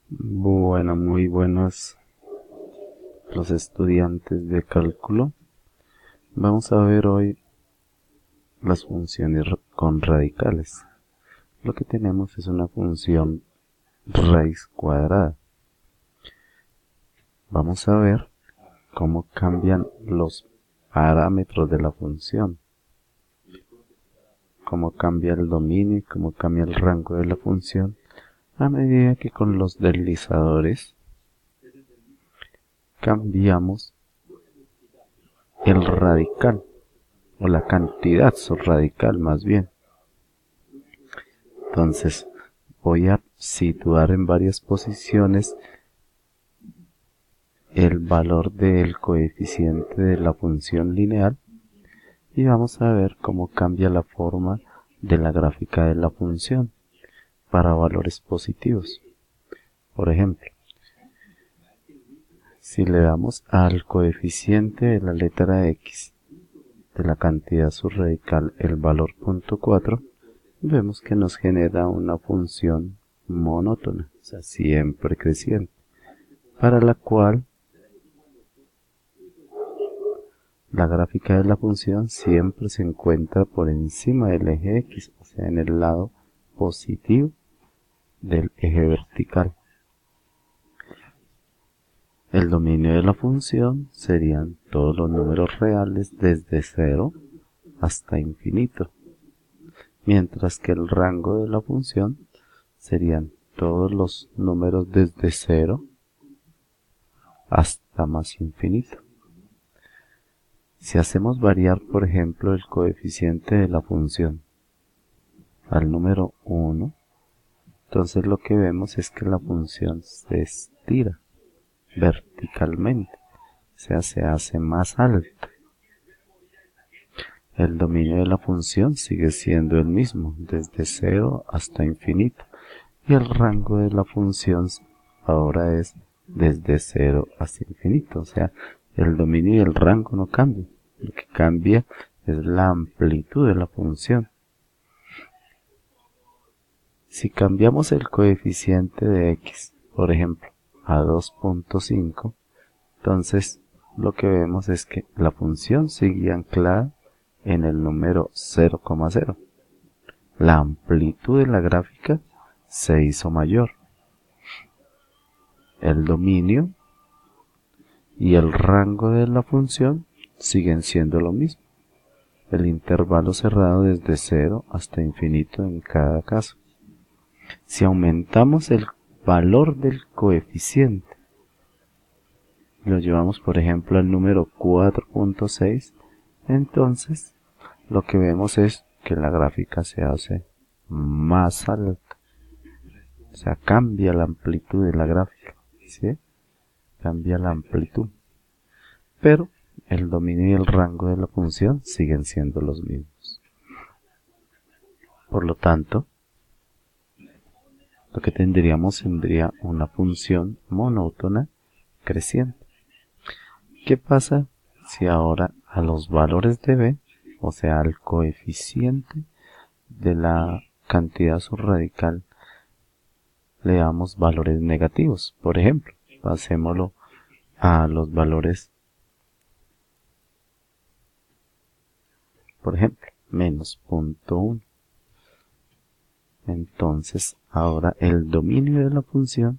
Bueno, muy buenos los estudiantes de cálculo. Vamos a ver hoy las funciones con radicales. Lo que tenemos es una función raíz cuadrada. Vamos a ver cómo cambian los parámetros de la función, cómo cambia el dominio y cómo cambia el rango de la función a medida que con los deslizadores cambiamos el radical o la cantidad subradical más bien. Entonces voy a situar en varias posiciones el valor del coeficiente de la función lineal y vamos a ver cómo cambia la forma de la gráfica de la función para valores positivos. Por ejemplo, si le damos al coeficiente de la letra x de la cantidad subradical el valor 0.4, vemos que nos genera una función monótona, o sea, siempre creciente, para la cual la gráfica de la función siempre se encuentra por encima del eje X, o sea, en el lado positivo del eje vertical. El dominio de la función serían todos los números reales desde 0 hasta infinito, mientras que el rango de la función serían todos los números desde 0 hasta más infinito. Si hacemos variar, por ejemplo, el coeficiente de la función al número 1, entonces lo que vemos es que la función se estira verticalmente, o sea, se hace más alta. El dominio de la función sigue siendo el mismo, desde 0 hasta infinito, y el rango de la función ahora es desde 0 hasta infinito, o sea, el dominio y el rango no cambian. Lo que cambia es la amplitud de la función. Si cambiamos el coeficiente de x, por ejemplo, a 2.5, entonces lo que vemos es que la función sigue anclada en el número 0,0. La amplitud de la gráfica se hizo mayor. El dominio y el rango de la función siguen siendo lo mismo. El intervalo cerrado desde 0 hasta infinito en cada caso. Si aumentamos el valor del coeficiente, lo llevamos por ejemplo al número 4.6, entonces lo que vemos es que la gráfica se hace más alta. O sea, cambia la amplitud de la gráfica, ¿sí? Cambia la amplitud. Pero el dominio y el rango de la función siguen siendo los mismos. Por lo tanto, lo que tendríamos sería una función monótona creciente. ¿Qué pasa si ahora a los valores de b, o sea, al coeficiente de la cantidad subradical, le damos valores negativos? Por ejemplo, pasémoslo a los valores, por ejemplo, menos 0.1. Entonces, ahora el dominio de la función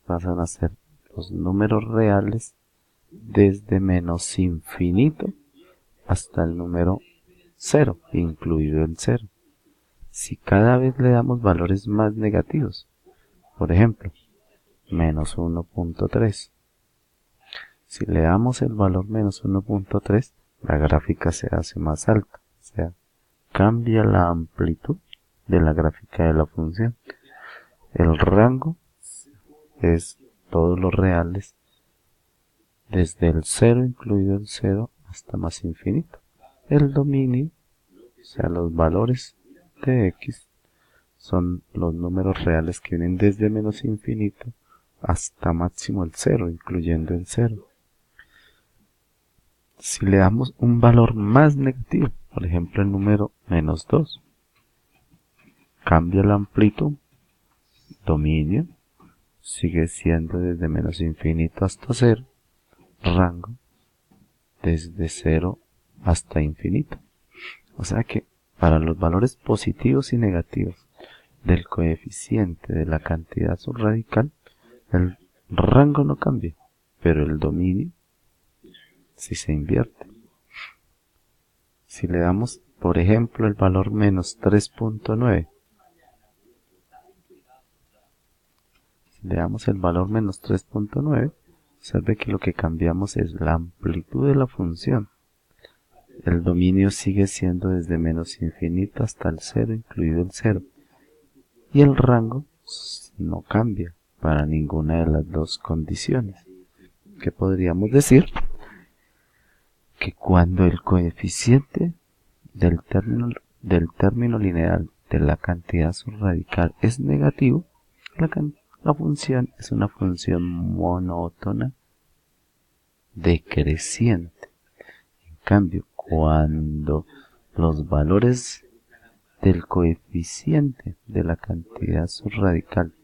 pasan a ser los números reales desde menos infinito hasta el número 0, incluido el 0. Si cada vez le damos valores más negativos, por ejemplo, menos 1.3, si le damos el valor menos 1.3, la gráfica se hace más alta, o sea, cambia la amplitud de la gráfica de la función. El rango es todos los reales desde el 0, incluido el 0, hasta más infinito. El dominio, o sea, los valores de x, son los números reales que vienen desde menos infinito hasta máximo el 0, incluyendo el 0. Si le damos un valor más negativo, por ejemplo el número menos 2, cambia la amplitud dominio sigue siendo desde menos infinito hasta cero, rango desde cero hasta infinito. O sea que para los valores positivos y negativos del coeficiente de la cantidad subradical, el rango no cambia, pero el dominio sí se invierte. Si le damos, por ejemplo, el valor menos 3.9, si le damos el valor menos 3.9, observe que lo que cambiamos es la amplitud de la función. El dominio sigue siendo desde menos infinito hasta el cero, incluido el cero. Y el rango no cambia para ninguna de las dos condiciones. ¿Qué podríamos decir? Que cuando el coeficiente del término lineal de la cantidad subradical es negativo, la función es una función monótona decreciente. En cambio, cuando los valores del coeficiente de la cantidad subradical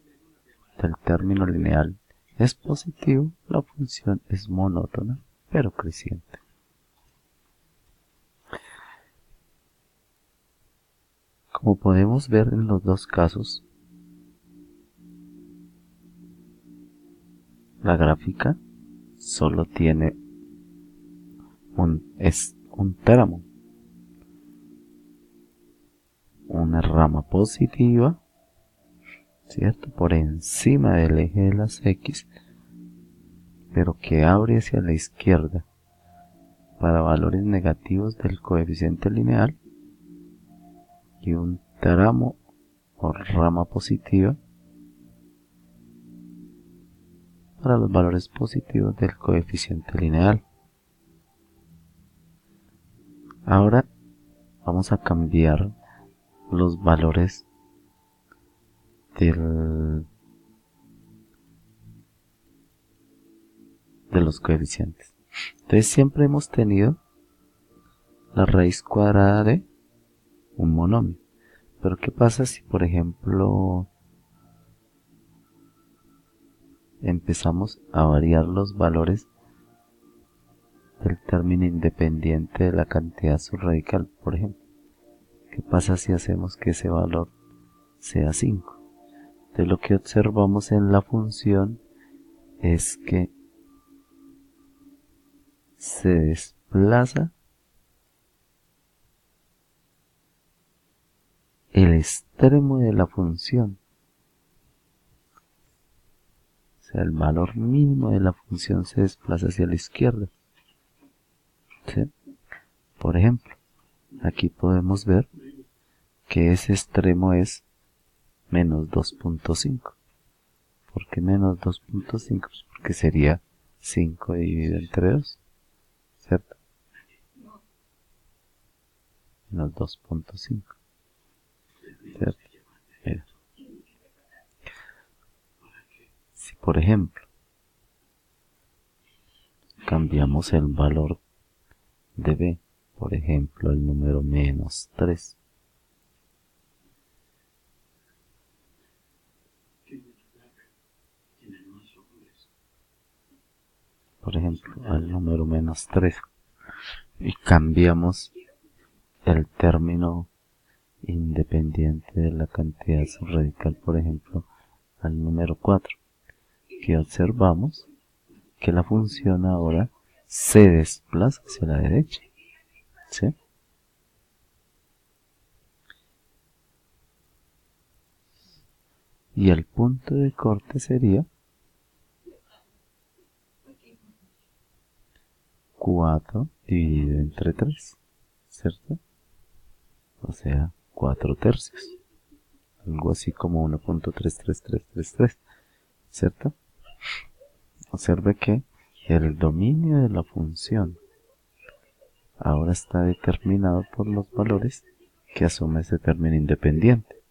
del término lineal es positivo, la función es monótona pero creciente. Como podemos ver en los dos casos, la gráfica solo tiene un tramo, una rama positiva, ¿cierto? Por encima del eje de las X, pero que abre hacia la izquierda para valores negativos del coeficiente lineal, y un tramo o rama positiva para los valores positivos del coeficiente lineal. Ahora vamos a cambiar los valores de los coeficientes. Entonces siempre hemos tenido la raíz cuadrada de un monomio. Pero ¿qué pasa si, por ejemplo, empezamos a variar los valores del término independiente de la cantidad subradical? Por ejemplo, ¿qué pasa si hacemos que ese valor sea 5? Entonces lo que observamos en la función es que se desplaza el extremo de la función. O sea, el valor mínimo de la función se desplaza hacia la izquierda. ¿Sí? Por ejemplo, aquí podemos ver que ese extremo es menos 2.5. ¿Por qué menos 2.5? Pues porque sería 5 dividido entre 2, ¿cierto? Menos 2.5, ¿cierto? Mira. Si por ejemplo cambiamos el valor de b, por ejemplo el número menos 3, por ejemplo al número menos 3, y cambiamos el término independiente de la cantidad subradical, por ejemplo al número 4, que observamos que la función ahora se desplaza hacia la derecha, ¿sí? Y el punto de corte sería 4 dividido entre 3, ¿cierto? O sea, 4 tercios. Algo así como 1.33333, ¿cierto? Observe que el dominio de la función ahora está determinado por los valores que asume ese término independiente.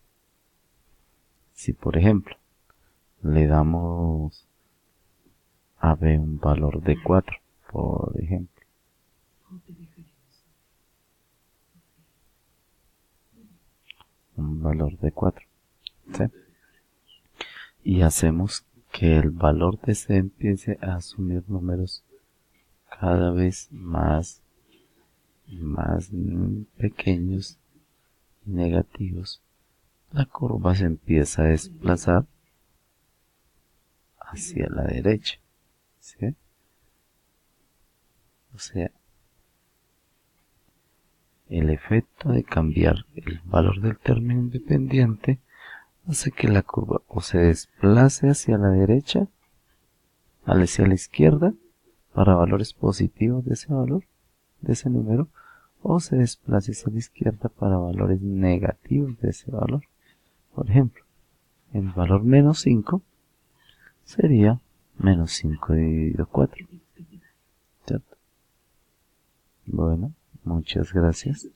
Si por ejemplo le damos a b un valor de 4, por ejemplo, un valor de 4, ¿sí? y hacemos que el valor de C empiece a asumir números cada vez más pequeños y negativos, la curva se empieza a desplazar hacia la derecha, ¿sí? O sea, el efecto de cambiar el valor del término independiente hace que la curva o se desplace hacia la derecha, hacia la izquierda, para valores positivos de ese valor, de ese número, o se desplace hacia la izquierda para valores negativos de ese valor. Por ejemplo, el valor menos 5 sería menos 5 dividido 4, ¿cierto? Bueno, muchas gracias.